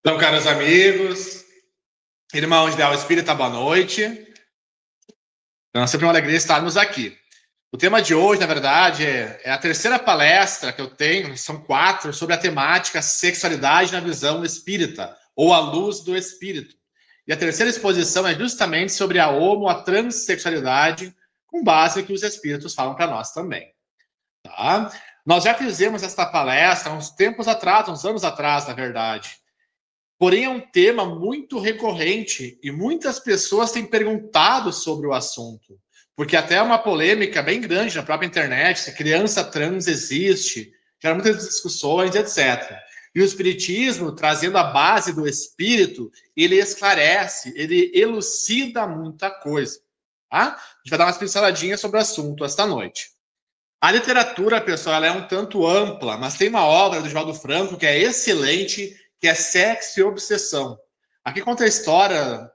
Então, caros amigos, irmãos de Ideal Espírita, boa noite. Então, é sempre uma alegria estarmos aqui. O tema de hoje, na verdade, é a terceira palestra que eu tenho, são 4, sobre a temática sexualidade na visão espírita, ou a luz do espírito. E a terceira exposição é justamente sobre a a transexualidade, com base no que os espíritos falam para nós também. Tá? Nós já fizemos esta palestra há uns tempos atrás, uns anos atrás, na verdade. Porém, é um tema muito recorrente e muitas pessoas têm perguntado sobre o assunto, porque até é uma polêmica bem grande na própria internet, se criança trans existe, gera muitas discussões, etc. E o Espiritismo, trazendo a base do Espírito, ele esclarece, ele elucida muita coisa. Tá? A gente vai dar umas pinceladinhas sobre o assunto esta noite. A literatura, pessoal, ela é um tanto ampla, mas tem uma obra do Divaldo Franco que é excelente, que é Sexo e Obsessão. Aqui conta a história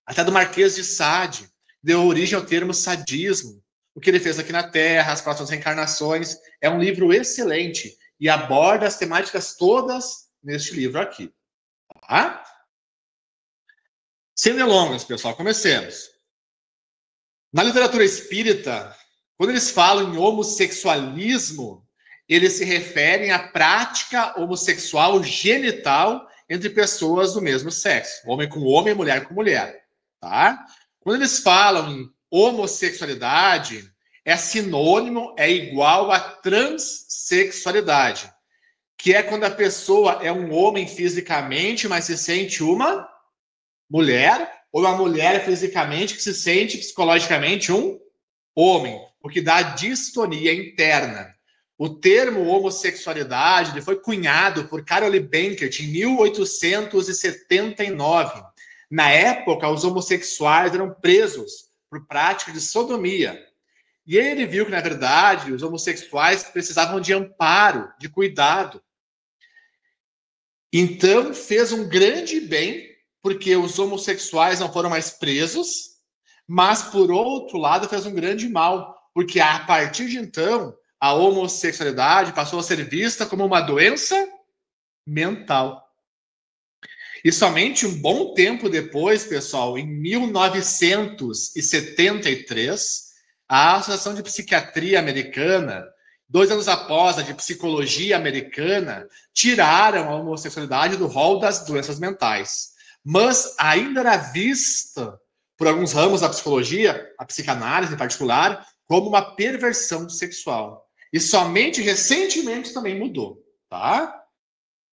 até do Marquês de Sade, deu origem ao termo sadismo, o que ele fez aqui na Terra, as próximas reencarnações. É um livro excelente e aborda as temáticas todas neste livro aqui. Tá? Sem delongas, pessoal, comecemos. Na literatura espírita, quando eles falam em homossexualismo, eles se referem à prática homossexual genital entre pessoas do mesmo sexo, homem com homem, mulher com mulher, tá? Quando eles falam em homossexualidade, é sinônimo, é igual a transexualidade, que é quando a pessoa é um homem fisicamente, mas se sente uma mulher, ou uma mulher fisicamente que se sente psicologicamente um homem, o que dá distonia interna. O termo homossexualidade ele foi cunhado por Carole Bankert em 1879. Na época, os homossexuais eram presos por prática de sodomia. E ele viu que, na verdade, os homossexuais precisavam de amparo, de cuidado. Então, fez um grande bem, porque os homossexuais não foram mais presos, mas, por outro lado, fez um grande mal, porque a partir de então, a homossexualidade passou a ser vista como uma doença mental. E somente um bom tempo depois, pessoal, em 1973, a Associação de Psiquiatria Americana, 2 anos após a de Psicologia Americana, tiraram a homossexualidade do rol das doenças mentais. Mas ainda era vista por alguns ramos da psicologia, a psicanálise em particular, como uma perversão sexual. E somente recentemente também mudou, tá?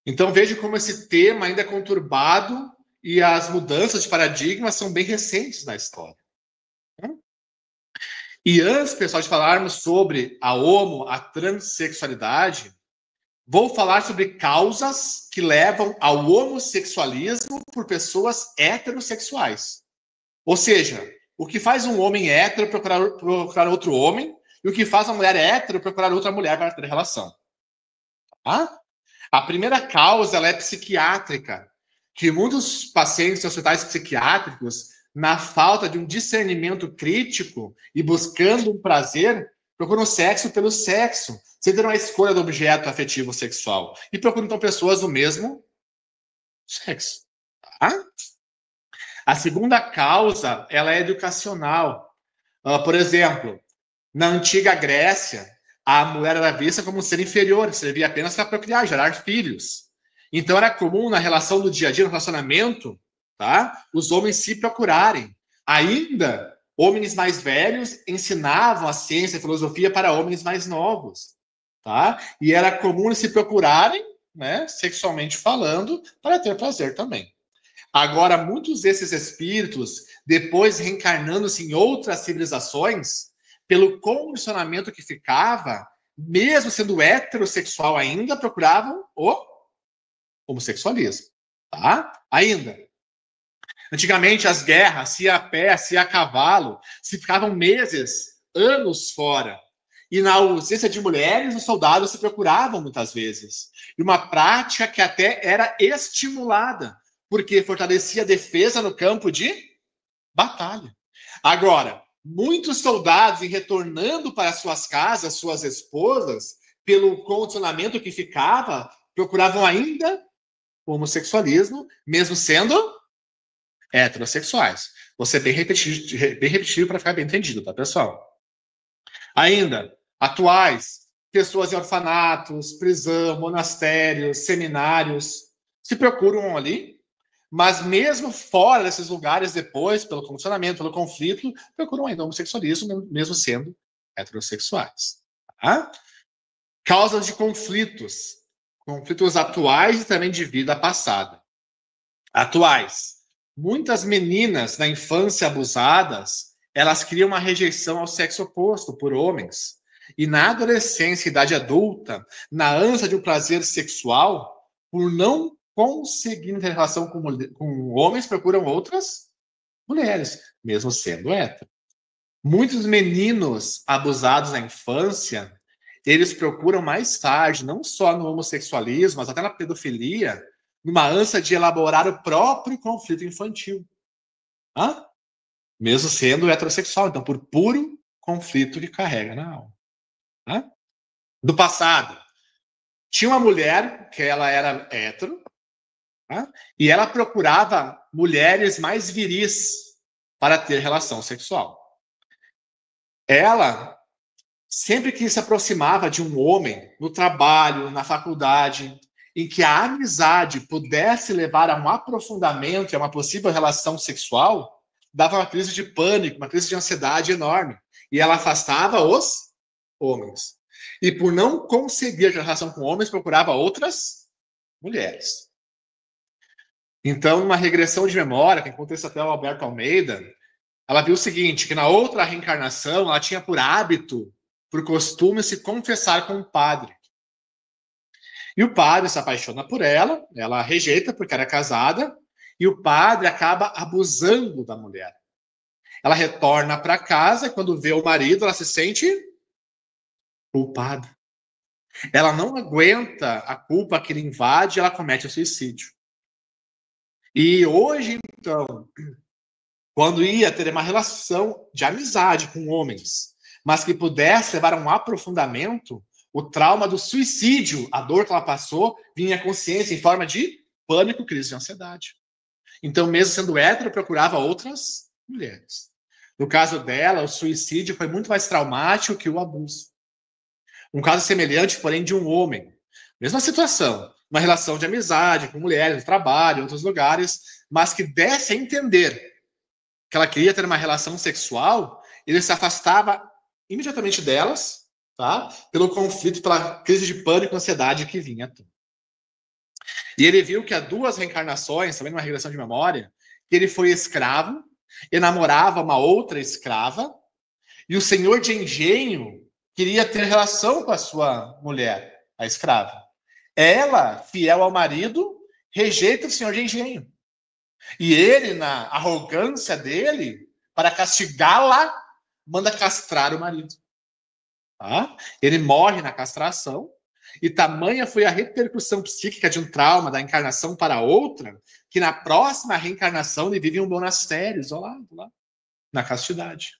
Então veja como esse tema ainda é conturbado e as mudanças de paradigma são bem recentes na história. E antes, pessoal, de falarmos sobre a transexualidade, vou falar sobre causas que levam ao homossexualismo por pessoas heterossexuais. Ou seja, o que faz um homem hétero procurar outro homem e o que faz uma mulher hétero procurar outra mulher para ter relação. Tá? A primeira causa ela é psiquiátrica, que muitos pacientes em hospitais psiquiátricos, na falta de um discernimento crítico e buscando um prazer, procuram sexo pelo sexo, sem ter uma escolha do objeto afetivo sexual. E procuram, então, pessoas do mesmo sexo. Tá? A segunda causa ela é educacional. Por exemplo, na antiga Grécia, a mulher era vista como um ser inferior, que servia apenas para procriar, gerar filhos. Então era comum na relação do dia a dia, no relacionamento, tá? Os homens se procurarem. Ainda, homens mais velhos ensinavam a ciência e a filosofia para homens mais novos, tá? E era comum se procurarem, né, sexualmente falando, para ter prazer também. Agora, muitos desses espíritos, depois reencarnando-se em outras civilizações, pelo condicionamento que ficava, mesmo sendo heterossexual ainda, procuravam o homossexualismo. Tá? Ainda. Antigamente, as guerras, se a pé, se a cavalo, se ficavam meses, anos fora. E na ausência de mulheres, os soldados se procuravam muitas vezes. E uma prática que até era estimulada, porque fortalecia a defesa no campo de batalha. Agora, muitos soldados, em retornando para suas casas, suas esposas, pelo condicionamento que ficava, procuravam ainda o homossexualismo, mesmo sendo heterossexuais. Vou ser bem repetitivo para ficar bem entendido, tá, pessoal? Ainda, atuais, pessoas em orfanatos, prisão, monastérios, seminários, se procuram ali, mas mesmo fora desses lugares, depois, pelo condicionamento, pelo conflito, procuram ainda o homossexualismo, mesmo sendo heterossexuais. Tá? Causas de conflitos. Conflitos atuais e também de vida passada. Atuais. Muitas meninas na infância abusadas, elas criam uma rejeição ao sexo oposto por homens. E na adolescência e idade adulta, na ânsia de um prazer sexual, por não conseguir ter relação com homens, procuram outras mulheres, mesmo sendo hétero. Muitos meninos abusados na infância, eles procuram mais tarde, não só no homossexualismo, mas até na pedofilia, numa ânsia de elaborar o próprio conflito infantil. Hã? Mesmo sendo heterossexual, então por puro conflito que carrega na alma. Hã? Do passado, tinha uma mulher que ela era hétero, e ela procurava mulheres mais viris para ter relação sexual. Ela sempre que se aproximava de um homem no trabalho, na faculdade, em que a amizade pudesse levar a um aprofundamento, a uma possível relação sexual, dava uma crise de pânico, uma crise de ansiedade enorme. E ela afastava os homens. E por não conseguir a relação com homens, procurava outras mulheres. Então, uma regressão de memória, que acontece até o Alberto Almeida, ela viu o seguinte, que na outra reencarnação, ela tinha por hábito, por costume, se confessar com o padre. E o padre se apaixona por ela, ela rejeita porque era casada, e o padre acaba abusando da mulher. Ela retorna para casa, e quando vê o marido, ela se sente culpada. Ela não aguenta a culpa que ele invade, ela comete o suicídio. E hoje, então, quando ia ter uma relação de amizade com homens, mas que pudesse levar a um aprofundamento, o trauma do suicídio, a dor que ela passou, vinha à consciência em forma de pânico, crise de ansiedade. Então, mesmo sendo hétero, procurava outras mulheres. No caso dela, o suicídio foi muito mais traumático que o abuso. Um caso semelhante, porém, de um homem. Mesma situação, uma relação de amizade com mulheres, no trabalho, em outros lugares, mas que desse a entender que ela queria ter uma relação sexual, ele se afastava imediatamente delas, tá? Pelo conflito, pela crise de pânico e ansiedade que vinha. E ele viu que há 2 reencarnações, também numa regressão de memória, que ele foi escravo e namorava uma outra escrava, e o senhor de engenho queria ter relação com a sua mulher, a escrava. Ela, fiel ao marido, rejeita o senhor de engenho. E ele, na arrogância dele, para castigá-la, manda castrar o marido. Tá? Ele morre na castração, e tamanha foi a repercussão psíquica de um trauma da encarnação para outra, que na próxima reencarnação ele vive em um monastério isolado lá, na castidade.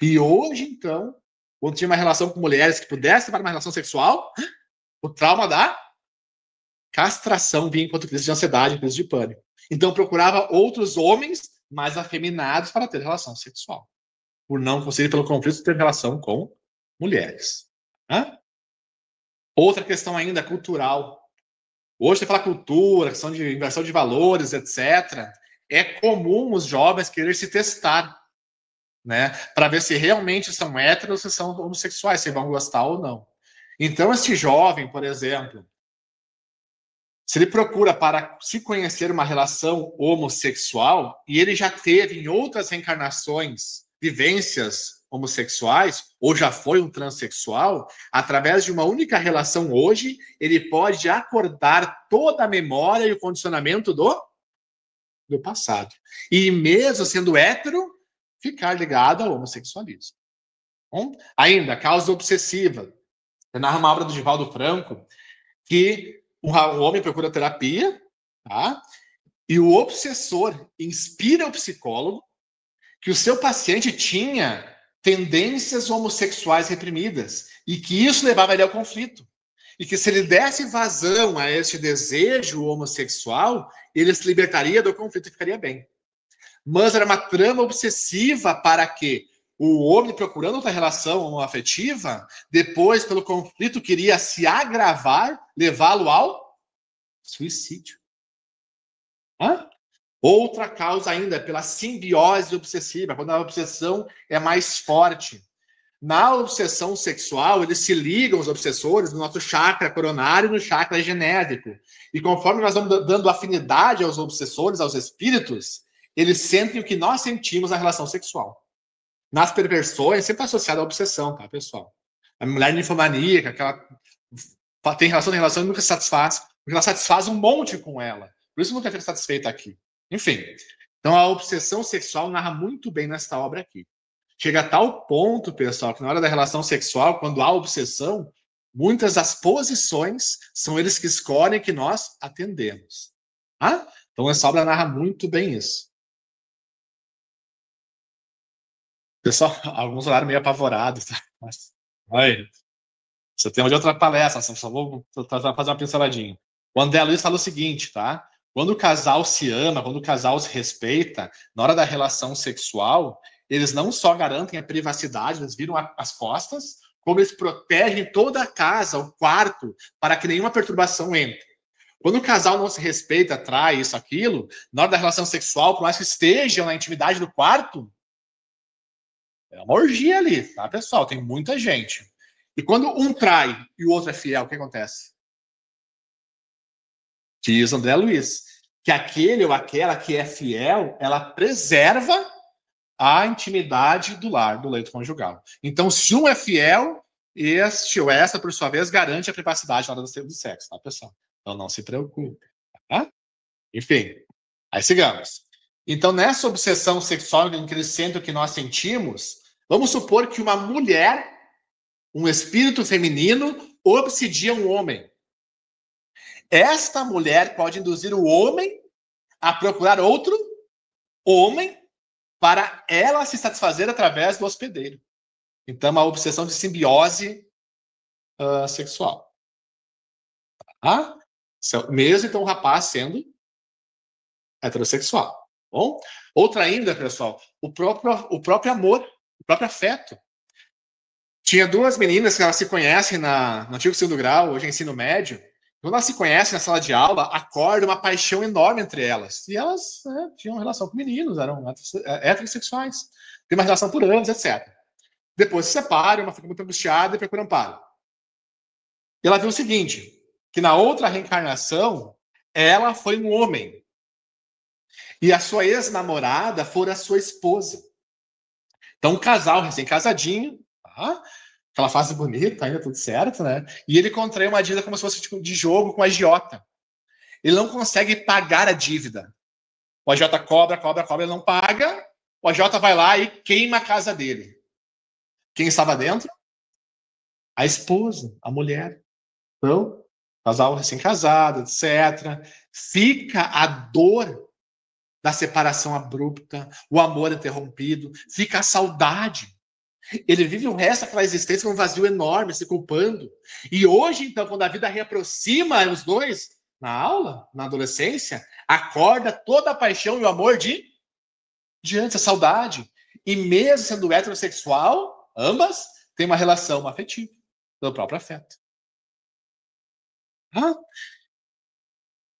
E hoje, então, quando tinha uma relação com mulheres que pudesse levar uma relação sexual, o trauma da castração vinha enquanto crise de ansiedade, crise de pânico. Então procurava outros homens mais afeminados para ter relação sexual, por não conseguir, pelo conflito, ter relação com mulheres. Outra questão ainda cultural. Hoje você fala cultura, questão de inversão de valores, etc. É comum os jovens querer se testar, né, para ver se realmente são héteros ou se são homossexuais, se vão gostar ou não. Então, esse jovem, por exemplo, se ele procura para se conhecer uma relação homossexual e ele já teve em outras reencarnações vivências homossexuais ou já foi um transexual, através de uma única relação hoje, ele pode acordar toda a memória e o condicionamento do passado. E mesmo sendo hétero, ficar ligado ao homossexualismo. Bom, ainda, causa obsessiva. Eu narro uma obra do Divaldo Franco que o homem procura terapia, tá? E o obsessor inspira o psicólogo que o seu paciente tinha tendências homossexuais reprimidas e que isso levava ele ao conflito. e que se ele desse vazão a este desejo homossexual, ele se libertaria do conflito e ficaria bem. Mas era uma trama obsessiva para que o homem, procurando outra relação homoafetiva, depois, pelo conflito, queria se agravar, levá-lo ao suicídio. Hã? Outra causa ainda, pela simbiose obsessiva, quando a obsessão é mais forte. Na obsessão sexual, eles se ligam, os obsessores, no nosso chakra coronário e no chakra genésico. E conforme nós vamos dando afinidade aos obsessores, aos espíritos, eles sentem o que nós sentimos na relação sexual. Nas perversões, sempre associado à obsessão, tá, pessoal? A mulher ninfomaníaca, que ela tem relação e nunca se satisfaz, porque ela satisfaz um monte com ela. Por isso nunca fica satisfeita aqui. Enfim, então a obsessão sexual narra muito bem nesta obra aqui. Chega a tal ponto, pessoal, que na hora da relação sexual, quando há obsessão, muitas das posições são eles que escolhem que nós atendemos. Ah? Então essa obra narra muito bem isso. Pessoal, alguns olharam meio apavorados, tá? Mas, aí, você tem uma de outra palestra, só vou fazer uma pinceladinha. O André Luiz fala o seguinte, tá? Quando o casal se ama, quando o casal se respeita, na hora da relação sexual, eles não só garantem a privacidade, eles viram as costas, como eles protegem toda a casa, o quarto, para que nenhuma perturbação entre. Quando o casal não se respeita, atrai isso, aquilo, na hora da relação sexual, por mais que estejam na intimidade do quarto, é uma orgia ali, tá, pessoal? Tem muita gente. E quando um trai e o outro é fiel, o que acontece? Diz André Luiz, que aquele ou aquela que é fiel, ela preserva a intimidade do lar, do leito conjugal. Então, se um é fiel, este ou essa, por sua vez, garante a privacidade na hora do sexo, tá, pessoal? Então, não se preocupe. Tá? Enfim, aí sigamos. Então, nessa obsessão sexual em que eles sentem o que nós sentimos, vamos supor que uma mulher, um espírito feminino, obsidia um homem. Esta mulher pode induzir o homem a procurar outro homem para ela se satisfazer através do hospedeiro. Então, uma obsessão de simbiose sexual. Tá? Mesmo, então, o rapaz sendo heterossexual. Bom? Outra ainda, pessoal, o próprio amor, o próprio afeto. Tinha duas meninas que elas se conhecem no antigo segundo grau, hoje é ensino médio. Quando elas se conhecem na sala de aula, acorda uma paixão enorme entre elas. E elas tinham relação com meninos, eram heterossexuais. Tem uma relação por anos, etc. Depois se separam, uma fica muito angustiada e procura amparo. E ela viu o seguinte, que na outra reencarnação, ela foi um homem. E a sua ex-namorada fora a sua esposa. Então, um casal recém-casadinho, tá? Aquela fase bonita, ainda tudo certo, né? E ele contraiu uma dívida como se fosse tipo, de jogo com a agiota. Ele não consegue pagar a dívida. O agiota cobra, ele não paga. O agiota vai lá e queima a casa dele. Quem estava dentro? A esposa, a mulher. Então, casal recém-casado, etc. Fica a dor da separação abrupta, o amor interrompido, fica a saudade. Ele vive o resto daquela existência com um vazio enorme, se culpando. E hoje, então, quando a vida reaproxima os dois, na aula, na adolescência, acorda toda a paixão e o amor de antes, a saudade. E mesmo sendo heterossexual, ambas têm uma relação afetiva, do próprio afeto. Ah?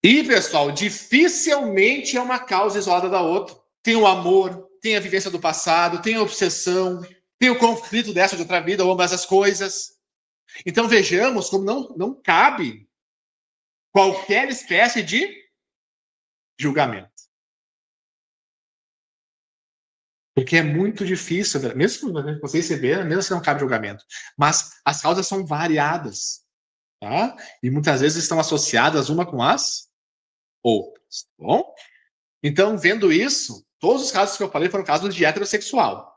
E, pessoal, dificilmente é uma causa isolada da outra. Tem o amor, tem a vivência do passado, tem a obsessão, tem o conflito dessa de outra vida, ou ambas as coisas. Então, vejamos como não cabe qualquer espécie de julgamento. Porque é muito difícil, mesmo que vocês perceberam, mesmo que não cabe julgamento. Mas as causas são variadas. Tá? E muitas vezes estão associadas uma com as outras. Tá bom? Então, vendo isso, todos os casos que eu falei foram casos de heterossexual.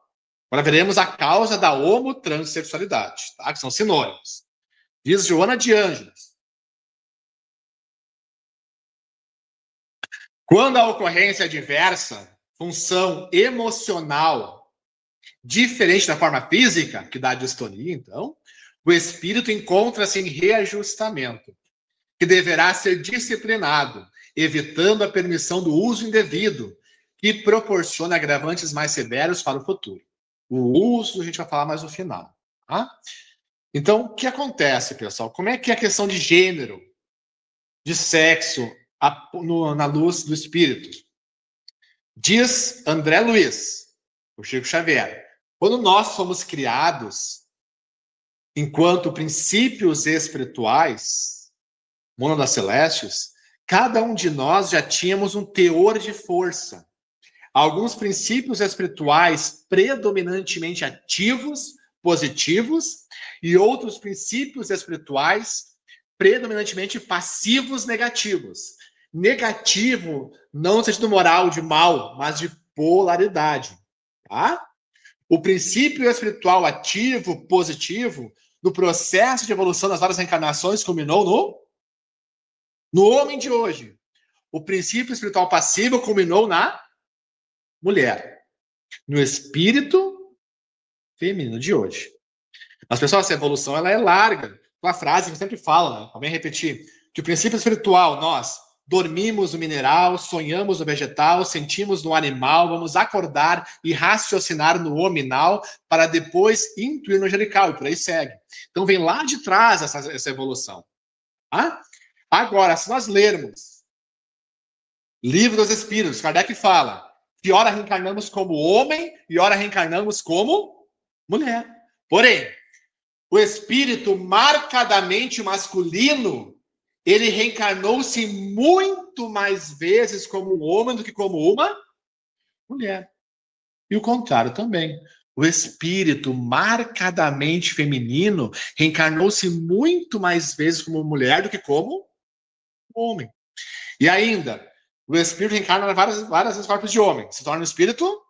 Agora veremos a causa da homotransexualidade, tá? Que são sinônimos. Diz Joana de Ângeles. Quando a ocorrência é diversa, função emocional diferente da forma física, que dá distonia, então, O espírito encontra-se em reajustamento, que deverá ser disciplinado, evitando a permissão do uso indevido, que proporciona agravantes mais severos para o futuro. O uso a gente vai falar mais no final. Tá? Então, o que acontece, pessoal? Como é que é a questão de gênero, de sexo, na luz do espírito? Diz André Luiz, o Chico Xavier, quando nós fomos criados enquanto princípios espirituais, mônadas celestes, cada um de nós já tínhamos um teor de força. Alguns princípios espirituais predominantemente ativos, positivos, e outros princípios espirituais predominantemente passivos, negativos. Negativo, não no sentido moral de mal, mas de polaridade. Tá? O princípio espiritual ativo, positivo, no processo de evolução das várias reencarnações, culminou no homem de hoje. O princípio espiritual passivo culminou na mulher. No espírito feminino de hoje. Mas, pessoal, essa evolução ela é larga. Uma frase que eu sempre falo, né? Também repetir, que o princípio espiritual, nós dormimos no mineral, sonhamos no vegetal, sentimos no animal, vamos acordar e raciocinar no hominal para depois intuir no angelical, e por aí segue. Então vem lá de trás essa evolução. Tá? Agora, se nós lermos Livro dos Espíritos, Kardec fala que ora reencarnamos como homem e ora reencarnamos como mulher. Porém, o espírito marcadamente masculino, ele reencarnou-se muito mais vezes como um homem do que como uma mulher. E o contrário também. O espírito marcadamente feminino reencarnou-se muito mais vezes como mulher do que como homem. E ainda, o espírito reencarna várias vezes corpos de homem. Se torna um espírito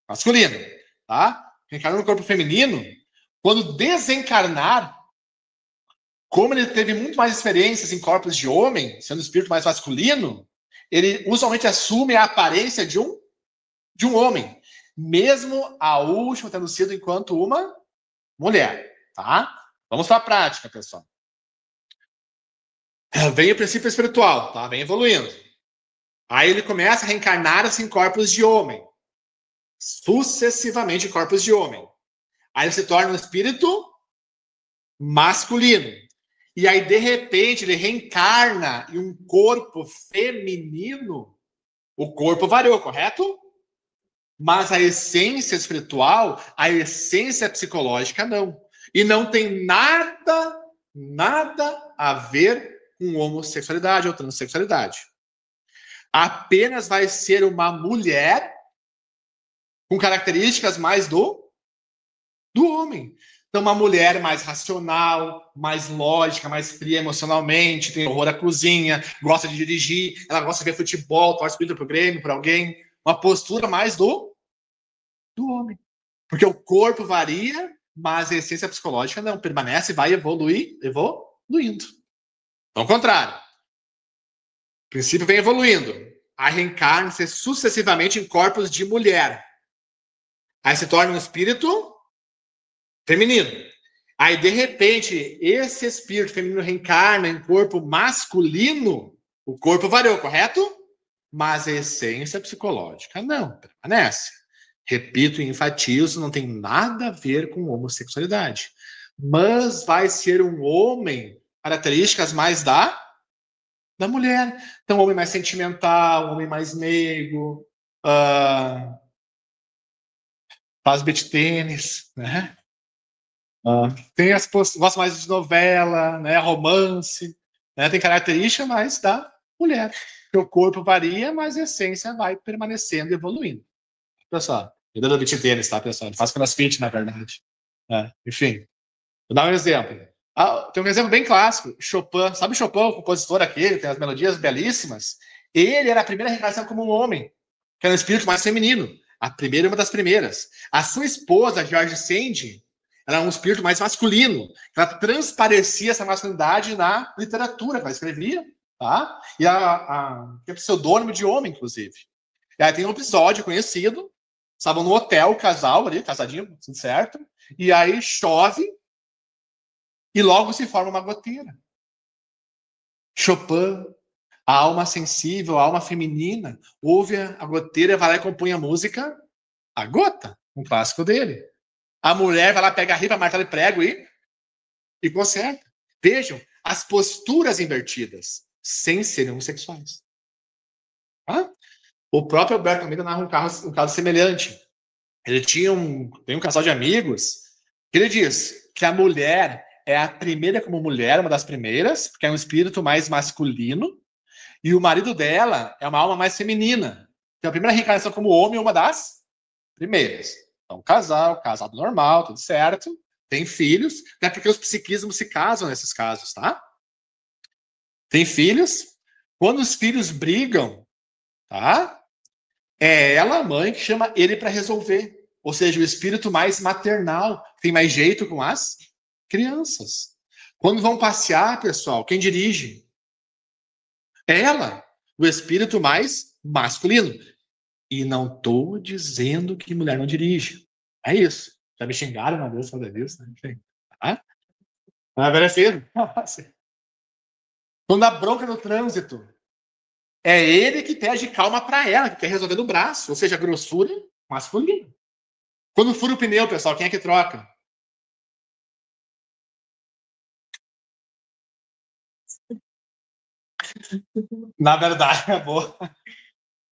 masculino. Tá? Reencarna no corpo feminino. Quando desencarnar, como ele teve muito mais experiências em corpos de homem, sendo o espírito mais masculino, ele usualmente assume a aparência de um homem, mesmo a última tendo sido enquanto uma mulher. Tá? Vamos para a prática, pessoal. Vem o princípio espiritual, tá? Vem evoluindo. Aí ele começa a reencarnar-se em corpos de homem, sucessivamente em corpos de homem. Aí ele se torna um espírito masculino. E aí, de repente, ele reencarna em um corpo feminino. O corpo variou, correto? Mas a essência espiritual, a essência psicológica, não. E não tem nada a ver com homossexualidade ou transexualidade. Apenas vai ser uma mulher com características mais do homem. Então, uma mulher mais racional, mais lógica, mais fria emocionalmente, tem horror à cozinha, gosta de dirigir, ela gosta de ver futebol, torce pro Grêmio, para alguém. Uma postura mais do homem. Porque o corpo varia, mas a essência psicológica não, permanece e vai evoluindo. Ao contrário. O princípio vem evoluindo. Aí reencarna-se sucessivamente em corpos de mulher. Aí se torna um espírito feminino. Aí, de repente, esse espírito feminino reencarna em corpo masculino, o corpo variou, correto? Mas a essência psicológica não, permanece. Repito e enfatizo, não tem nada a ver com homossexualidade. Mas vai ser um homem, características mais da mulher. Então, um homem mais sentimental, um homem mais meigo, faz beach tênis, né? Tem gosta mais de novela, né? Romance, né? Tem característica mais da mulher. O corpo varia, mas a essência vai permanecendo e evoluindo. Pessoal, eu dou beach tênis, tá, pessoal? Ele faz crossfit, na verdade. Enfim, vou dar um exemplo. Tem um exemplo bem clássico. Chopin, sabe Chopin, o compositor aquele, tem as melodias belíssimas? Ele era a primeira reencarnação como um homem, que era um espírito mais feminino. A primeira é uma das primeiras. A sua esposa, George Sand, era um espírito mais masculino. Ela transparecia essa masculinidade na literatura que ela escrevia, tá? E é pseudônimo de homem, inclusive. E aí tem um episódio conhecido. Estavam no hotel, o casal ali, casadinho, tudo certo. E aí chove. E logo se forma uma goteira. Chopin, a alma sensível, a alma feminina, ouve a goteira, vai lá e compõe a música, a gota, um clássico dele. A mulher vai lá, pega a ripa, martelo e prego e conserta. Vejam, as posturas invertidas, sem serem homossexuais. Ah? O próprio Alberto Almeida narra um caso semelhante. Ele tem um casal de amigos que ele diz que a mulher é a primeira como mulher, uma das primeiras, porque é um espírito mais masculino, e o marido dela é uma alma mais feminina. Então, a primeira reencarnação como homem é uma das primeiras. Então, casado normal, tudo certo, tem filhos, até porque os psiquismos se casam nesses casos, tá? Tem filhos. Quando os filhos brigam, tá? É ela, a mãe, que chama ele para resolver. Ou seja, o espírito mais maternal, tem mais jeito com as crianças. Quando vão passear, pessoal, quem dirige? É ela, o espírito mais masculino. E não estou dizendo que mulher não dirige. É isso. Já me xingaram uma vez por isso, né? Enfim. Tá? Agora é cedo. Quando dá bronca no trânsito, é ele que pede calma para ela, que quer resolver no braço. Ou seja, grossura masculina. Quando fura o pneu, pessoal, quem é que troca? Na verdade, é boa.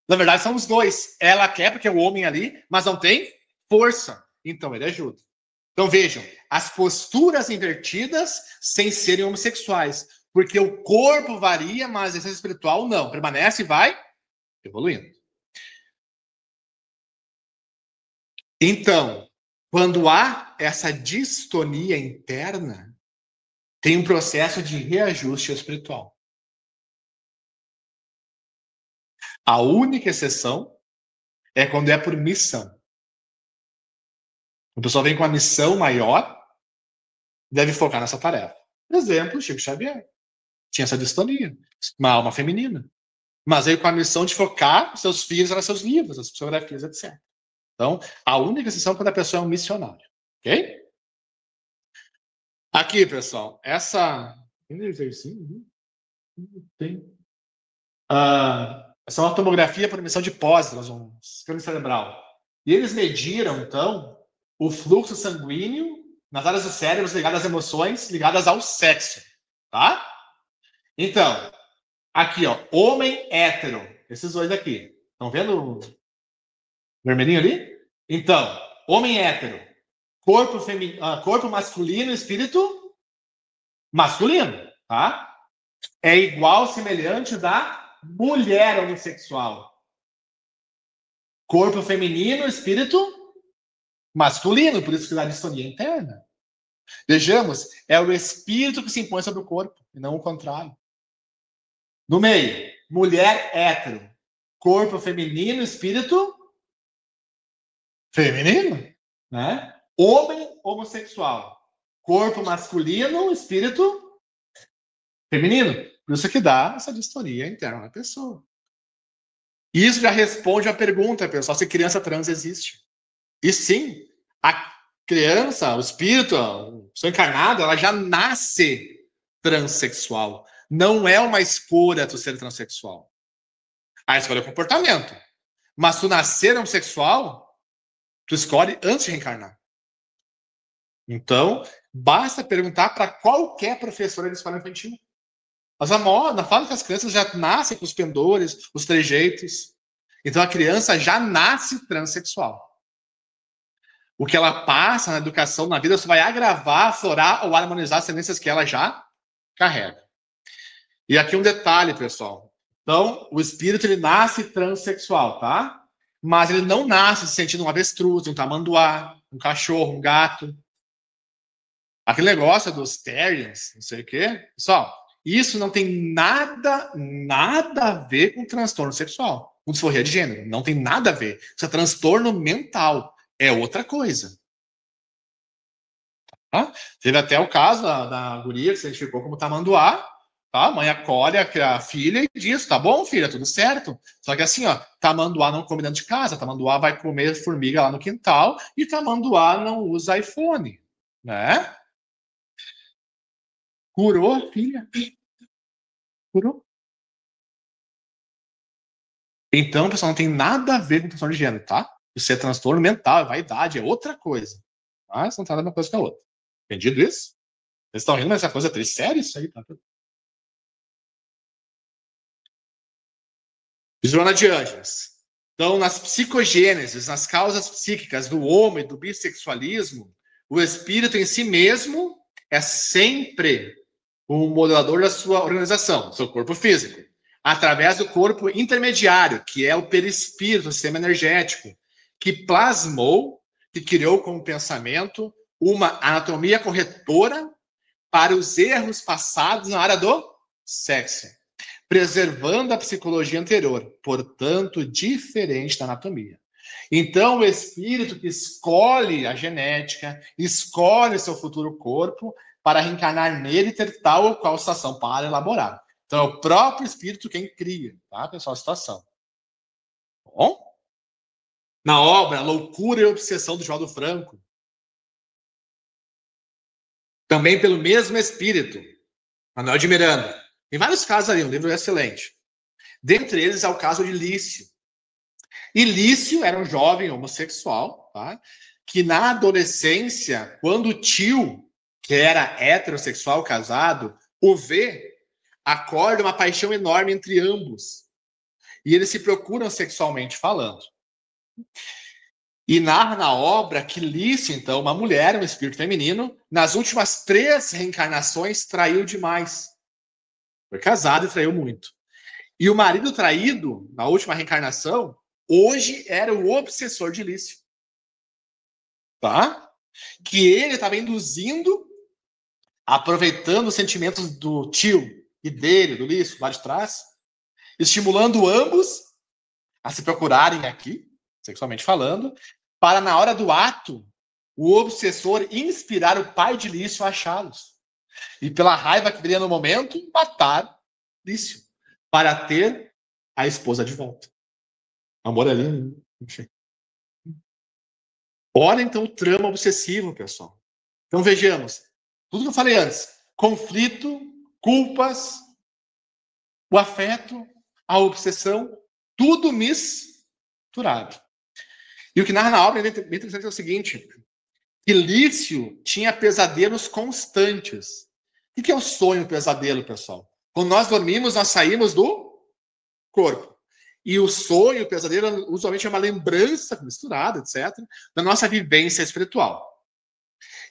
Na verdade, são os dois. Ela quer, porque é o homem ali, mas não tem força. Então, ele ajuda. Então, vejam, as posturas invertidas sem serem homossexuais. Porque o corpo varia, mas a essência espiritual não. Permanece e vai evoluindo. Então, quando há essa distonia interna, tem um processo de reajuste espiritual. A única exceção é quando é por missão. O pessoal vem com uma missão maior, deve focar nessa tarefa. Por exemplo, Chico Xavier tinha essa distonia, uma alma feminina. Mas aí com a missão de focar seus filhos nos seus livros, as psicografias, etc. Então, a única exceção é quando a pessoa é um missionário. Ok? Aqui, pessoal, essa. Tem. Essa é uma tomografia por emissão de pósitrons, um escândalo cerebral. E eles mediram, então, o fluxo sanguíneo nas áreas do cérebro ligadas às emoções, ligadas ao sexo. Tá? Então, aqui, ó, homem hétero. Esses dois aqui. Estão vendo o vermelhinho ali? Então, homem hétero. Corpo masculino, espírito masculino. Tá? É igual, semelhante da mulher homossexual. Corpo feminino, espírito masculino, por isso que dá distonia interna. Vejamos, é o espírito que se impõe sobre o corpo, e não o contrário. No meio, mulher hétero, corpo feminino, espírito feminino, né? Homem homossexual, corpo masculino, espírito feminino. Por isso que dá essa distonia interna na pessoa. Isso já responde a pergunta, pessoal, se criança trans existe. E sim, a criança, o espírito, a pessoa encarnada, ela já nasce transexual. Não é uma escolha tu ser transexual. A escolha é o comportamento. Mas tu nascer homossexual, tu escolhe antes de reencarnar. Então, basta perguntar para qualquer professora de escola infantil. Mas na fala que as crianças já nascem com os pendores, os trejeitos. Então, a criança já nasce transexual. O que ela passa na educação, na vida, só vai agravar, aflorar ou harmonizar as tendências que ela já carrega. E aqui um detalhe, pessoal. Então, o espírito, ele nasce transexual, tá? Mas ele não nasce se sentindo um avestruz, um tamanduá, um cachorro, um gato. Aquele negócio dos terriers, não sei o quê. Pessoal, isso não tem nada a ver com transtorno sexual, com disforia de gênero. Não tem nada a ver. Isso é transtorno mental. É outra coisa. Tá? Teve até o caso da guria que se identificou como tamanduá. Tá? A mãe acolhe a filha e diz: tá bom, filha, tudo certo. Só que assim, ó, tamanduá não come dentro de casa, tamanduá vai comer formiga lá no quintal e tamanduá não usa iPhone. Né? Curou a filha. Curou. Então, pessoal, não tem nada a ver com transtorno de gênero, tá? Isso é transtorno mental, é vaidade, é outra coisa. Mas não tem nada a ver uma coisa com a outra. Entendido isso? Vocês estão rindo, mas essa coisa é triste. Sério isso aí, tá? Joana de Ângeles. Então, nas psicogêneses, nas causas psíquicas do homem, do bissexualismo, o espírito em si mesmo é sempre o modelador da sua organização, do seu corpo físico, através do corpo intermediário, que é o perispírito, o sistema energético, que plasmou, que criou como pensamento uma anatomia corretora para os erros passados na área do sexo, preservando a psicologia anterior, portanto, diferente da anatomia. Então, o espírito que escolhe a genética, escolhe seu futuro corpo para reencarnar nele e ter tal ou qual situação para elaborar. Então, é o próprio espírito quem cria, tá, pessoal, a situação. Bom? Na obra Loucura e Obsessão do João do Franco, também pelo mesmo espírito, Manuel de Miranda. Tem vários casos ali, um livro excelente. Dentre eles é o caso de Lício. E Lício era um jovem homossexual, tá? Que na adolescência, quando o tio, que era heterossexual, casado, o vê, acorda uma paixão enorme entre ambos. E eles se procuram sexualmente falando. E narra na obra que Lício, então, uma mulher, um espírito feminino, nas últimas 3 reencarnações traiu demais. Foi casado e traiu muito. E o marido traído, na última reencarnação, hoje era o obsessor de Lício. Tá? Que ele estava induzindo, aproveitando os sentimentos do tio e dele, do Lício, lá de trás, estimulando ambos a se procurarem aqui, sexualmente falando, para, na hora do ato, o obsessor inspirar o pai de Lício a achá-los. E pela raiva que viria no momento, matar Lício, para ter a esposa de volta. Amor ali, enfim. Olha, então, o trama obsessivo, pessoal. Então, vejamos. Tudo que eu falei antes. Conflito, culpas, o afeto, a obsessão, tudo misturado. E o que narra na obra é bem interessante é o seguinte, que Lício tinha pesadelos constantes. O que é o sonho, o pesadelo, pessoal? Quando nós dormimos, nós saímos do corpo. E o sonho, o pesadelo, usualmente é uma lembrança misturada, etc., da nossa vivência espiritual.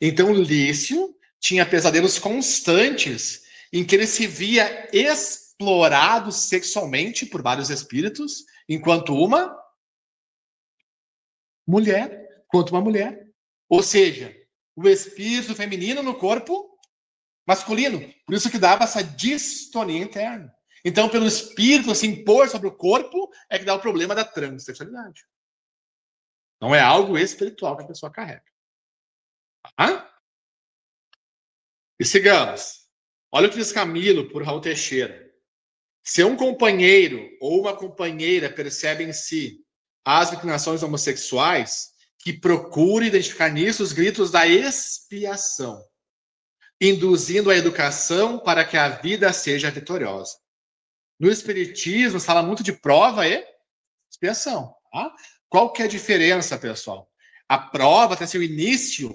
Então, Lício tinha pesadelos constantes em que ele se via explorado sexualmente por vários espíritos, enquanto uma mulher. Ou seja, o espírito feminino no corpo masculino. Por isso que dava essa distonia interna. Então, pelo espírito se impor sobre o corpo, é que dá o problema da transexualidade. Não é algo espiritual que a pessoa carrega. Tá? E sigamos. Olha o que diz Camilo por Raul Teixeira. Se um companheiro ou uma companheira percebe em si as inclinações homossexuais, que procure identificar nisso os gritos da expiação, induzindo a educação para que a vida seja vitoriosa. No Espiritismo, fala muito de prova e expiação. Tá? Qual que é a diferença, pessoal? A prova tem seu início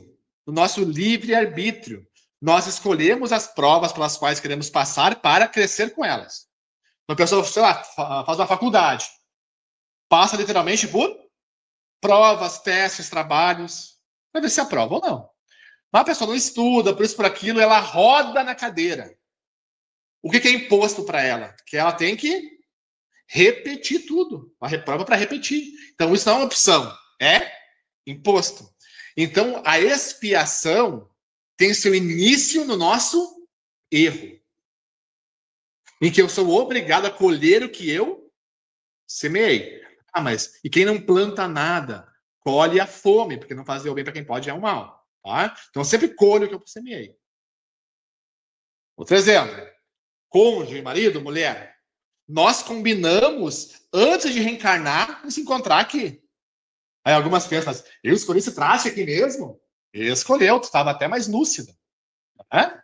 no nosso livre-arbítrio. Nós escolhemos as provas pelas quais queremos passar para crescer com elas. Uma pessoa, sei lá, faz uma faculdade. Passa literalmente por provas, testes, trabalhos, para ver se aprova ou não. Mas a pessoa não estuda, por isso, por aquilo, ela roda na cadeira. O que é imposto para ela? Que ela tem que repetir tudo. Uma reprova para repetir. Então, isso não é uma opção, é imposto. Então, a expiação tem seu início no nosso erro. Em que eu sou obrigado a colher o que eu semeei. Ah, mas e quem não planta nada, colhe a fome, porque não fazer o bem para quem pode é o mal. Tá? Então, eu sempre colho o que eu semeei. Outro exemplo. Cônjuge, marido, mulher. Nós combinamos, antes de reencarnar, se encontrar aqui. Aí algumas pensam, eu escolhi esse traste aqui mesmo? Escolheu, tu estava até mais lúcida. Né?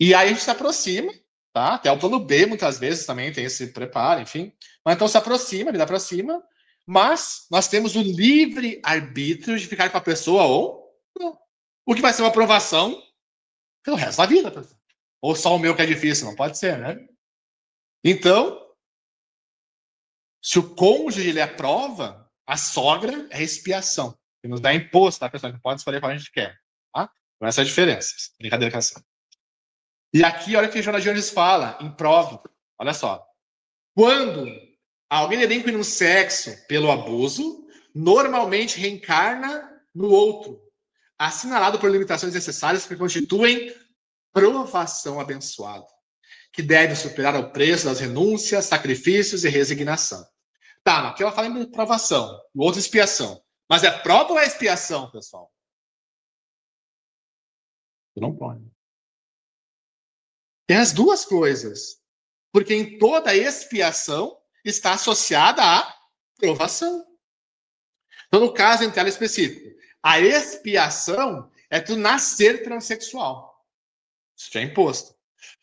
E aí a gente se aproxima, tá? Até o plano B, muitas vezes, também tem esse preparo, enfim. Mas então se aproxima, vida aproxima, mas nós temos o livre arbítrio de ficar com a pessoa ou não. O que vai ser uma aprovação pelo resto da vida. Ou só o meu que é difícil, não pode ser, né? Então, se o cônjuge ele aprova, a sogra é expiação. Que nos dá imposto, tá, pessoal? A gente pode escolher qual a gente quer. Tá? Com essas diferenças. Brincadeira com essa. E aqui, olha o que Jonas Jones fala, em prova. Olha só. Quando alguém delinque no sexo pelo abuso, normalmente reencarna no outro, assinalado por limitações necessárias que constituem provação abençoada, que deve superar o preço das renúncias, sacrifícios e resignação. Tá, aqui ela fala em provação, o outro expiação. Mas é prova ou é expiação, pessoal? Não pode. Tem as duas coisas. Porque em toda expiação está associada à provação. Então, no caso em tela específico, a expiação é tu nascer transexual. Isso já é imposto.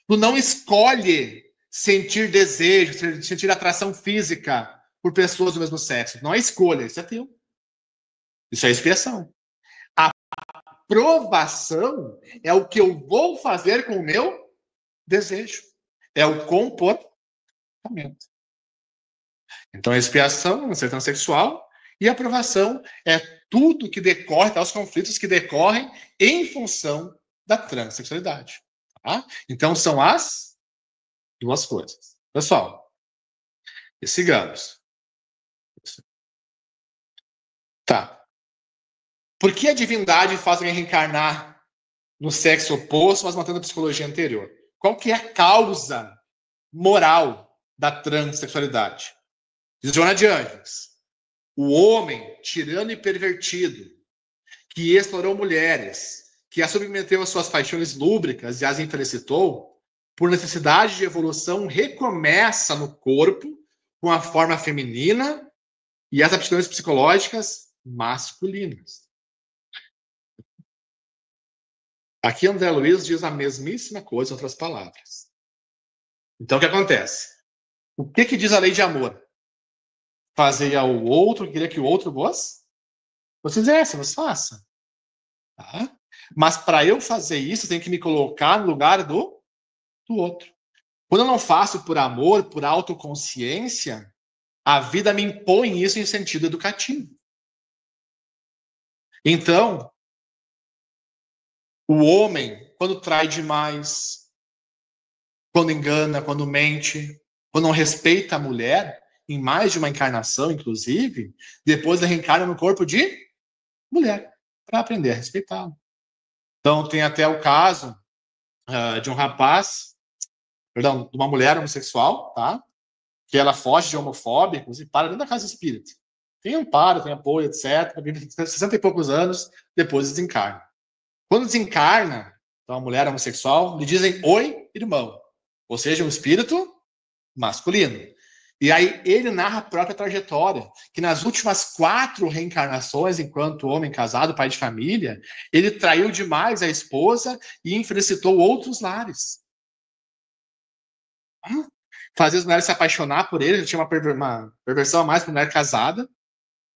Tu não escolhe sentir desejo, sentir atração física por pessoas do mesmo sexo. Não é escolha, isso é teu. Isso é expiação. A provação é o que eu vou fazer com o meu desejo. É o comportamento. Então, a expiação é ser transexual e a aprovação é tudo que decorre, tá, os conflitos que decorrem em função da transexualidade. Tá? Então, são as duas coisas. Pessoal, e sigamos. Tá. Por que a divindade faz alguém reencarnar no sexo oposto, mas mantendo a psicologia anterior? Qual que é a causa moral da transexualidade? Diz Joana de Ângeles. O homem tirano e pervertido, que explorou mulheres, que a submeteu às suas paixões lúbricas e as infelicitou, por necessidade de evolução, recomeça no corpo com a forma feminina e as aptidões psicológicas masculinas. Aqui André Luiz diz a mesmíssima coisa em outras palavras. Então, o que acontece? O que diz a lei de amor? Fazer ao outro, queria que o outro vos fizesse, vos faça. Tá? Mas para eu fazer isso, eu tenho que me colocar no lugar do outro. Quando eu não faço por amor, por autoconsciência, a vida me impõe isso em sentido educativo. Então, o homem, quando trai demais, quando engana, quando mente, quando não respeita a mulher, em mais de uma encarnação, inclusive, depois ele reencarna no corpo de mulher, para aprender a respeitá-la. Então, tem até o caso de um rapaz, perdão, de uma mulher homossexual, tá? Que ela foge de homofóbicos e para dentro da casa espírita. Tem amparo, tem apoio, etc. 60 e poucos anos, depois desencarna. Quando desencarna, então a mulher homossexual, lhe dizem oi, irmão. Ou seja, um espírito masculino. E aí ele narra a própria trajetória, que nas últimas 4 reencarnações, enquanto homem casado, pai de família, ele traiu demais a esposa e infelicitou outros lares. Fazia as mulheres se apaixonar por ele, ele tinha uma perversão a mais para mulher casada.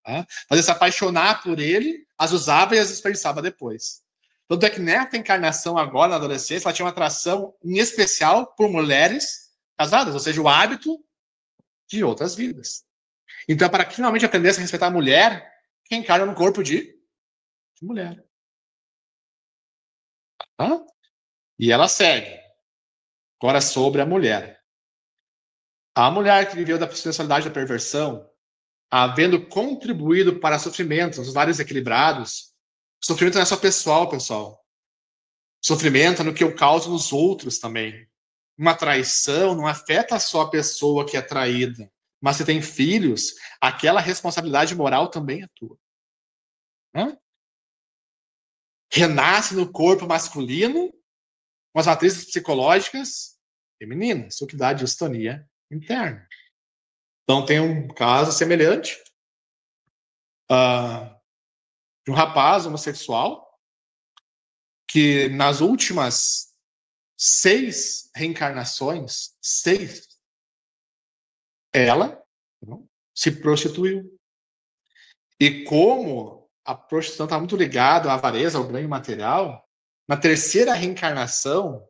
Tá? Fazia se apaixonar por ele, as usava e as desperdiçava depois. Tanto é que nessa encarnação agora, na adolescência, ela tinha uma atração em especial por mulheres casadas, ou seja, o hábito de outras vidas. Então, para que finalmente aprendesse a respeitar a mulher, que encarna no corpo de mulher. Tá? E ela segue. Agora sobre a mulher. A mulher que viveu da sensualidade da perversão, havendo contribuído para sofrimentos nos lares equilibrados, sofrimento não é só pessoal, pessoal. Sofrimento é no que eu causo nos outros também. Uma traição não afeta só a pessoa que é traída, mas se tem filhos, aquela responsabilidade moral também é tua. Renasce no corpo masculino, com as matrizes psicológicas femininas, o que dá distonia interna. Então tem um caso semelhante de um rapaz homossexual que nas últimas 6 reencarnações, 6, ela se prostituiu. E como a prostituição está muito ligada à avareza, ao ganho material, na 3ª reencarnação,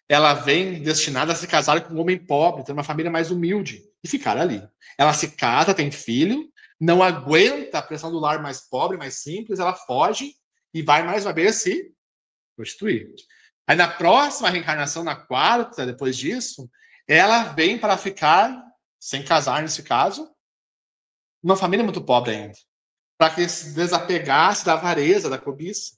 ela vem destinada a se casar com um homem pobre, ter uma família mais humilde, e ficar ali. Ela se casa, tem filho, não aguenta a pressão do lar mais pobre, mais simples, ela foge e vai mais uma vez se prostituir. Aí na próxima reencarnação, na 4ª, depois disso, ela vem para ficar, sem casar nesse caso, numa família muito pobre ainda, para que se desapegasse da avareza, da cobiça.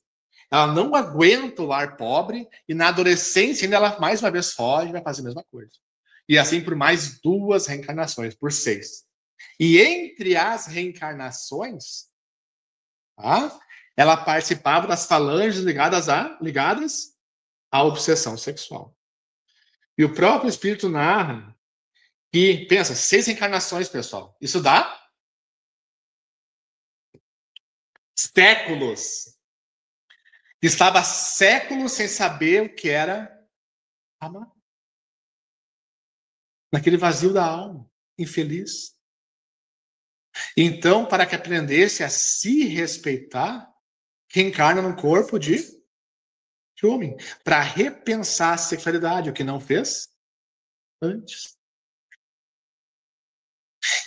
Ela não aguenta o lar pobre e na adolescência ainda ela mais uma vez foge e vai fazer a mesma coisa. E assim por mais 2 reencarnações, por 6. E entre as reencarnações, tá, ela participava das falanges ligadas à obsessão sexual. E o próprio Espírito narra que, pensa, 6 reencarnações, pessoal. Isso dá séculos. Estava séculos sem saber o que era amar. Naquele vazio da alma, infeliz. Então, para que aprendesse a se respeitar, reencarna num corpo de homem, para repensar a sexualidade, o que não fez antes.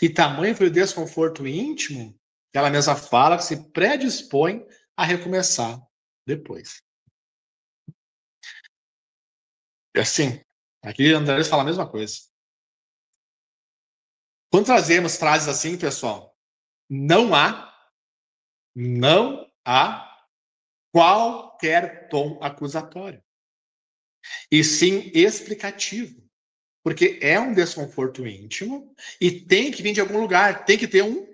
E tamanho foi o desconforto íntimo, que ela mesma fala, que se predispõe a recomeçar depois. E assim, aqui André fala a mesma coisa. Quando trazemos frases assim, pessoal, não há qualquer tom acusatório. E sim explicativo. Porque é um desconforto íntimo e tem que vir de algum lugar, tem que ter um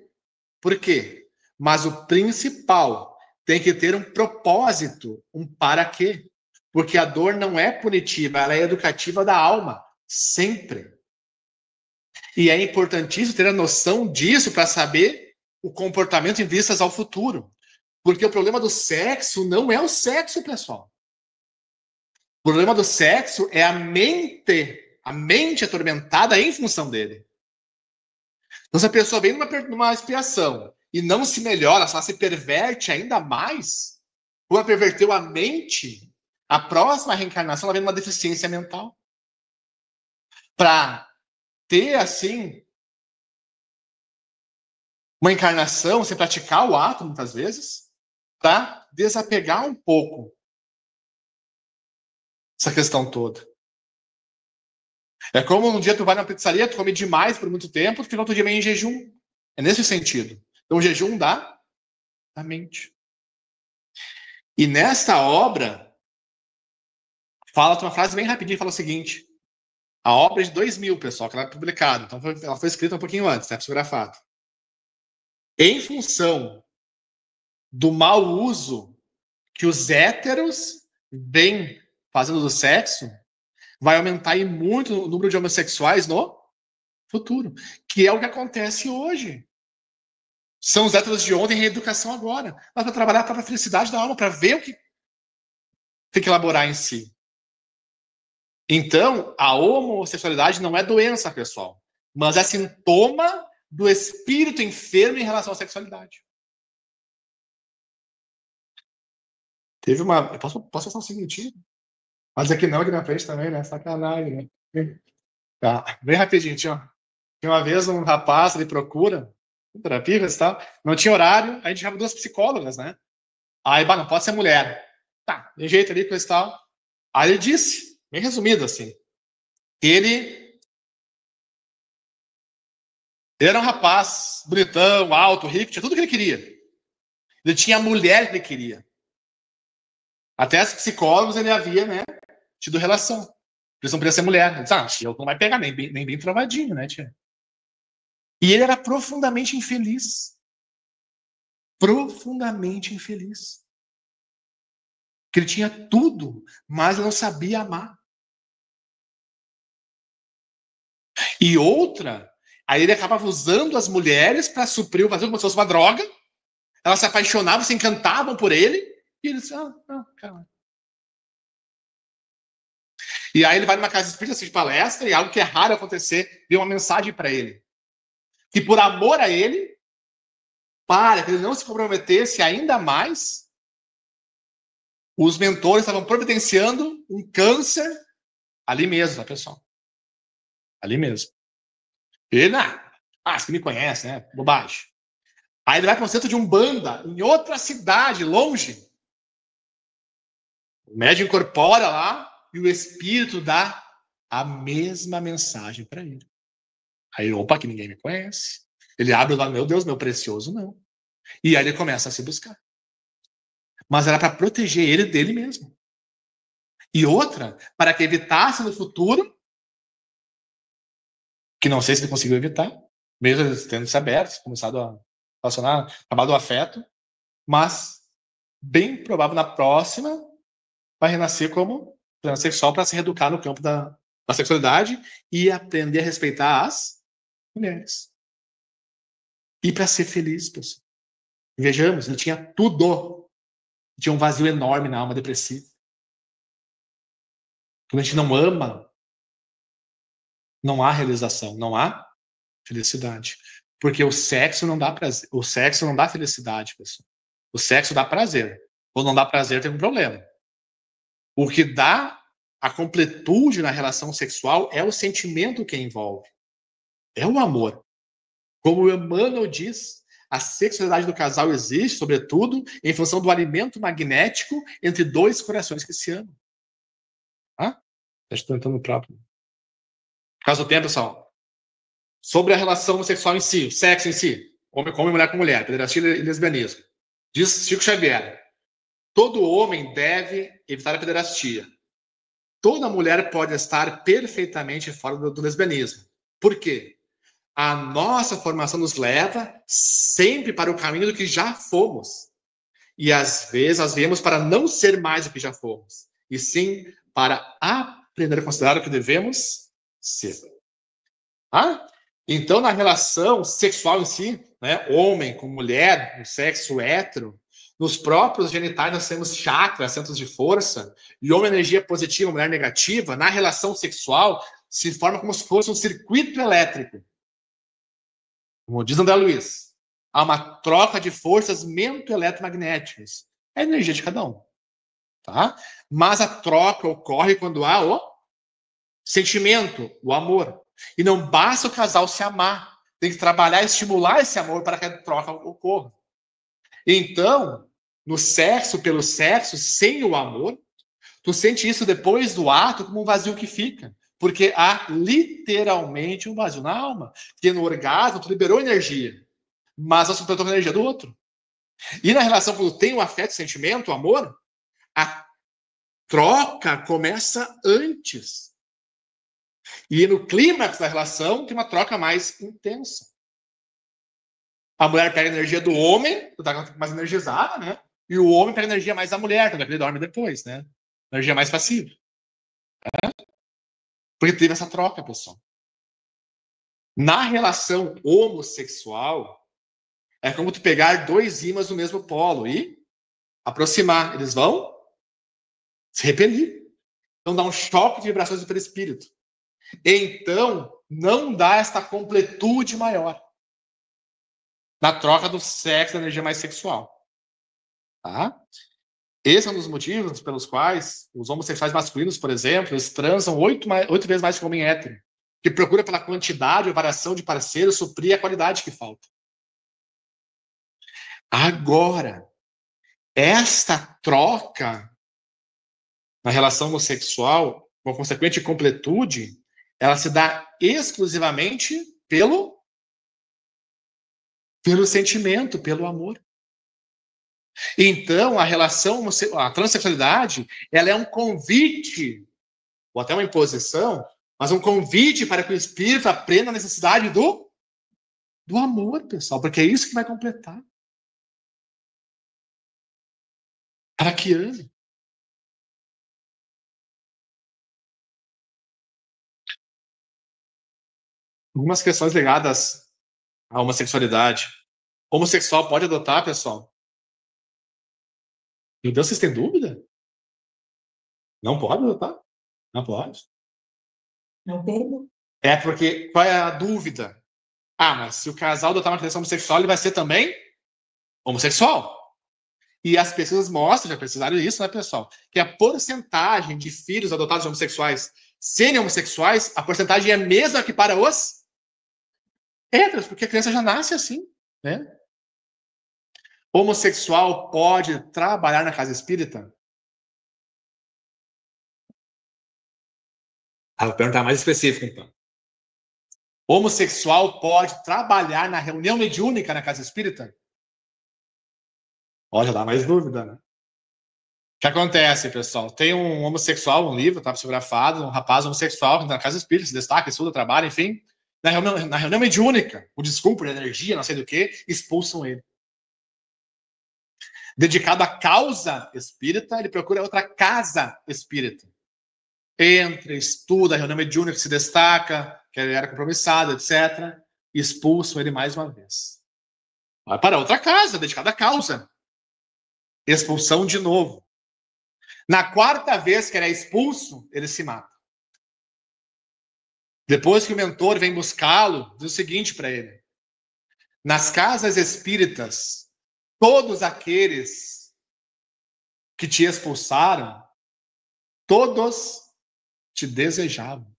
porquê. Mas o principal tem que ter um propósito, um para quê. Porque a dor não é punitiva, ela é educativa da alma, sempre. E é importantíssimo ter a noção disso para saber o comportamento em vistas ao futuro. Porque o problema do sexo não é o sexo, pessoal. O problema do sexo é a mente atormentada em função dele. Então, se a pessoa vem numa expiação e não se melhora, se ela se perverte ainda mais, ou ela perverteu a mente, a próxima reencarnação ela vem numa deficiência mental. Para ter, assim, uma encarnação, sem praticar o ato, muitas vezes, para desapegar um pouco essa questão toda. É como um dia tu vai na pizzaria, tu come demais por muito tempo, tu fica outro dia meio em jejum. É nesse sentido. Então, o jejum da mente. E nesta obra, fala uma frase bem rapidinho, fala o seguinte. A obra é de 2000, pessoal, que ela é publicada. Então, ela foi escrita um pouquinho antes, né, psicografada. Em função do mau uso que os héteros vêm fazendo do sexo, vai aumentar em muito o número de homossexuais no futuro, que é o que acontece hoje. São os héteros de ontem em reeducação agora. Mas para trabalhar para a felicidade da alma, para ver o que tem que elaborar em si. Então, a homossexualidade não é doença, pessoal, mas é sintoma do espírito enfermo em relação à sexualidade. Teve uma... Eu posso passar um seguinte? Mas aqui não, aqui na frente também, né? Sacanagem, né? Tá, bem rapidinho, tinha uma vez um rapaz, ele procura terapia e tal, não tinha horário, a gente chamava 2 psicólogas, né? Aí, não pode ser mulher. Tá, de jeito ali, coisa e tal. Aí ele disse, bem resumido assim, ele era um rapaz bonitão, alto, rico, tinha tudo que ele queria. Ele tinha a mulher que ele queria. Até as psicólogos ele havia, né, tido relação. Eles não podiam ser mulher. Ele disse, eu não vai pegar, nem bem trovadinho, né, tia? E ele era profundamente infeliz. Profundamente infeliz. Porque ele tinha tudo, mas não sabia amar. E outra, aí ele acabava usando as mulheres para suprir o vazio, como se fosse uma droga. Elas se apaixonavam, se encantavam por ele. E ele disse, não, cara. E aí ele vai numa casa espírita, assiste palestra, e algo que é raro acontecer, vem uma mensagem para ele. Que por amor a ele, para que ele não se comprometesse ainda mais, os mentores estavam providenciando um câncer ali mesmo, tá, pessoal? Ali mesmo. Ele, você me conhece, né? Bobagem. Aí ele vai para um centro de Umbanda, em outra cidade, longe. O médium incorpora lá e o espírito dá a mesma mensagem para ele. Aí, opa, que ninguém me conhece. Ele abre o lado, meu Deus, meu precioso, não. E aí ele começa a se buscar. Mas era para proteger ele dele mesmo. E outra, para que evitasse no futuro, que não sei se ele conseguiu evitar, mesmo eles tendo se aberto, começado a relacionar, acabado o afeto, mas bem provável na próxima vai renascer como transexual para se reeducar no campo da sexualidade e aprender a respeitar as mulheres. E para ser feliz, pessoal. Vejamos, ele tinha tudo. Tinha um vazio enorme na alma depressiva. Quando a gente não ama, não há realização, não há felicidade. Porque o sexo não dá prazer. O sexo não dá felicidade, pessoal. O sexo dá prazer. Quando não dá prazer, tem um problema. O que dá a completude na relação sexual é o sentimento que envolve. É o amor. Como o Emmanuel diz, a sexualidade do casal existe, sobretudo, em função do alimento magnético entre dois corações que se amam. Ah? Estou tentando próprio. Por causa do tempo, pessoal. Sobre a relação sexual em si, o sexo em si, homem com homem, mulher com mulher, pederastia e lesbianismo. Diz Chico Xavier, todo homem deve evitar a pederastia. Toda mulher pode estar perfeitamente fora do lesbianismo. Por quê? A nossa formação nos leva sempre para o caminho do que já fomos. E às vezes nós viemos para não ser mais o que já fomos, e sim para aprender a considerar o que devemos ser. Então, na relação sexual em si, né, homem com mulher, no sexo hétero, nos próprios genitais nós temos chakras, centros de força, e homem energia positiva, mulher negativa, na relação sexual se forma como se fosse um circuito elétrico. Como diz André Luiz, há uma troca de forças mento-eletromagnéticas. É a energia de cada um. Tá? Mas a troca ocorre quando há o sentimento, o amor. E não basta o casal se amar. Tem que trabalhar e estimular esse amor para que a troca ocorra. Então, no sexo, pelo sexo, sem o amor, tu sente isso depois do ato como um vazio que fica. Porque há literalmente um vazio na alma. Porque no orgasmo, tu liberou energia. Mas não supletou a energia do outro. E na relação, quando tem o afeto, o sentimento, o amor, a troca começa antes. E no clímax da relação, tem uma troca mais intensa. A mulher pega a energia do homem, tá mais energizada, né? E o homem pega a energia mais da mulher, quando ele dorme depois, né? Energia mais passiva. Porque teve essa troca, pessoal. Na relação homossexual, é como tu pegar dois ímãs do mesmo polo e aproximar. Eles vão se repelir. Então dá um choque de vibrações do perispírito. Então, não dá esta completude maior na troca do sexo, da energia mais sexual. Tá? Esse é um dos motivos pelos quais os homossexuais masculinos, por exemplo, eles transam 8 vezes mais que o homem hétero, que procura pela quantidade ou variação de parceiros suprir a qualidade que falta. Agora, esta troca na relação homossexual, com a consequente completude, ela se dá exclusivamente pelo sentimento, pelo amor. Então, a relação, a transexualidade, ela é um convite, ou até uma imposição, mas um convite para que o espírito aprenda a necessidade do amor, pessoal, porque é isso que vai completar. Para que ame. Algumas questões ligadas à homossexualidade. Homossexual pode adotar, pessoal? Meu Deus, vocês têm dúvida? Não pode adotar? Não pode. Não tem. É porque, qual é a dúvida? Ah, mas se o casal adotar uma criança homossexual, ele vai ser também homossexual. E as pesquisas mostram, já precisaram isso, né, pessoal? Que a porcentagem de filhos adotados homossexuais serem homossexuais, a porcentagem é a mesma que para os héteros, porque a criança já nasce assim, né? Homossexual pode trabalhar na casa espírita? Vou perguntar mais específico, então. Homossexual pode trabalhar na reunião mediúnica na casa espírita? Pode dar mais dúvida, né? O que acontece, pessoal? Tem um homossexual, um livro, tá psicografado, um rapaz homossexual que entra na casa espírita, se destaca, estuda, trabalha, enfim. Na reunião mediúnica, o desculpa, a energia, não sei do que, expulsam ele. Dedicado à causa espírita, ele procura outra casa espírita. Entra, estuda, a reunião mediúnica, se destaca, que ele era compromissado, etc. E expulsam ele mais uma vez. Vai para outra casa, dedicada à causa. Expulsão de novo. Na quarta vez que ele é expulso, ele se mata. Depois que o mentor vem buscá-lo, diz o seguinte para ele: nas casas espíritas, todos aqueles que te expulsaram, todos te desejavam.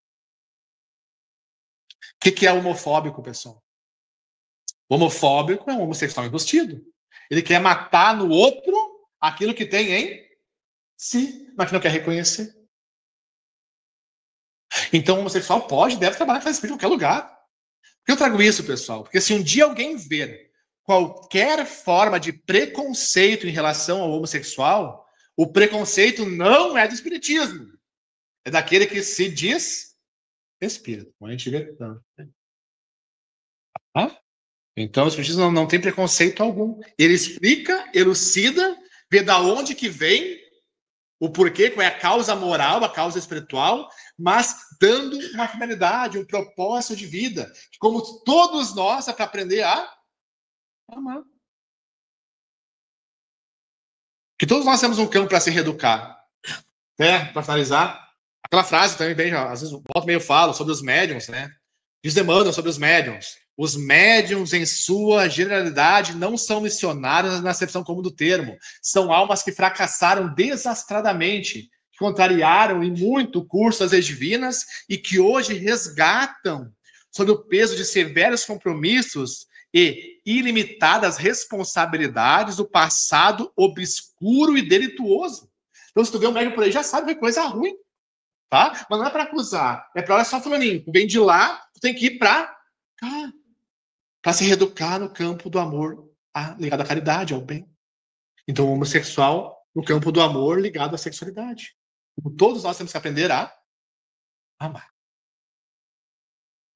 O que é homofóbico, pessoal? O homofóbico é um homossexual enrustido. Ele quer matar no outro aquilo que tem em si, mas que não quer reconhecer. Então, o homossexual pode, deve trabalhar com espírito em qualquer lugar. Por que eu trago isso, pessoal? Porque se um dia alguém ver qualquer forma de preconceito em relação ao homossexual, o preconceito não é do espiritismo. É daquele que se diz espírito. Como a gente vê tanto. Então, o espiritismo não tem preconceito algum. Ele explica, elucida, vê da onde que vem o porquê, qual é a causa moral, a causa espiritual, mas dando uma finalidade, um propósito de vida, que como todos nós é para aprender a amar. Que todos nós temos um campo para se reeducar. Para finalizar, aquela frase também, bem, às vezes volta meio falo sobre os médiums, né? Eles demandam sobre os médiums. Os médiums, em sua generalidade, não são missionários na acepção comum do termo. São almas que fracassaram desastradamente, que contrariaram em muito o curso das leis divinas e que hoje resgatam, sob o peso de severos compromissos e ilimitadas responsabilidades, do passado obscuro e delituoso. Então, se tu vê um médium por aí, já sabe que é coisa ruim, tá? Mas não é para acusar, é para olhar só fulaninho. Tu vem de lá, tu tem que ir para cá, para se reeducar no campo do amor ligado à caridade, ao bem. Então, o homossexual no campo do amor ligado à sexualidade. Todos nós temos que aprender a amar.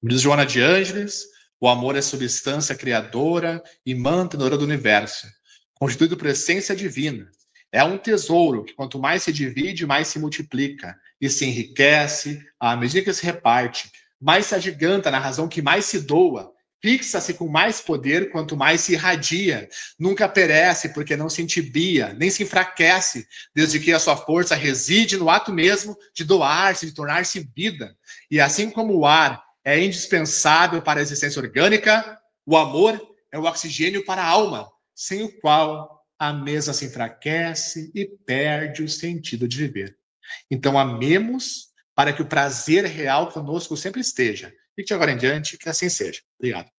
Diz Joana de Ângeles, o amor é substância criadora e mantenedora do universo, constituído por essência divina. É um tesouro que, quanto mais se divide, mais se multiplica e se enriquece à medida que se reparte, mais se agiganta na razão que mais se doa, fixa-se com mais poder quanto mais se irradia, nunca perece porque não se entibia, nem se enfraquece, desde que a sua força reside no ato mesmo de doar-se, de tornar-se vida. E assim como o ar é indispensável para a existência orgânica, o amor é o oxigênio para a alma, sem o qual a mesma se enfraquece e perde o sentido de viver. Então, amemos para que o prazer real conosco sempre esteja. E que de agora em diante, que assim seja. Obrigado.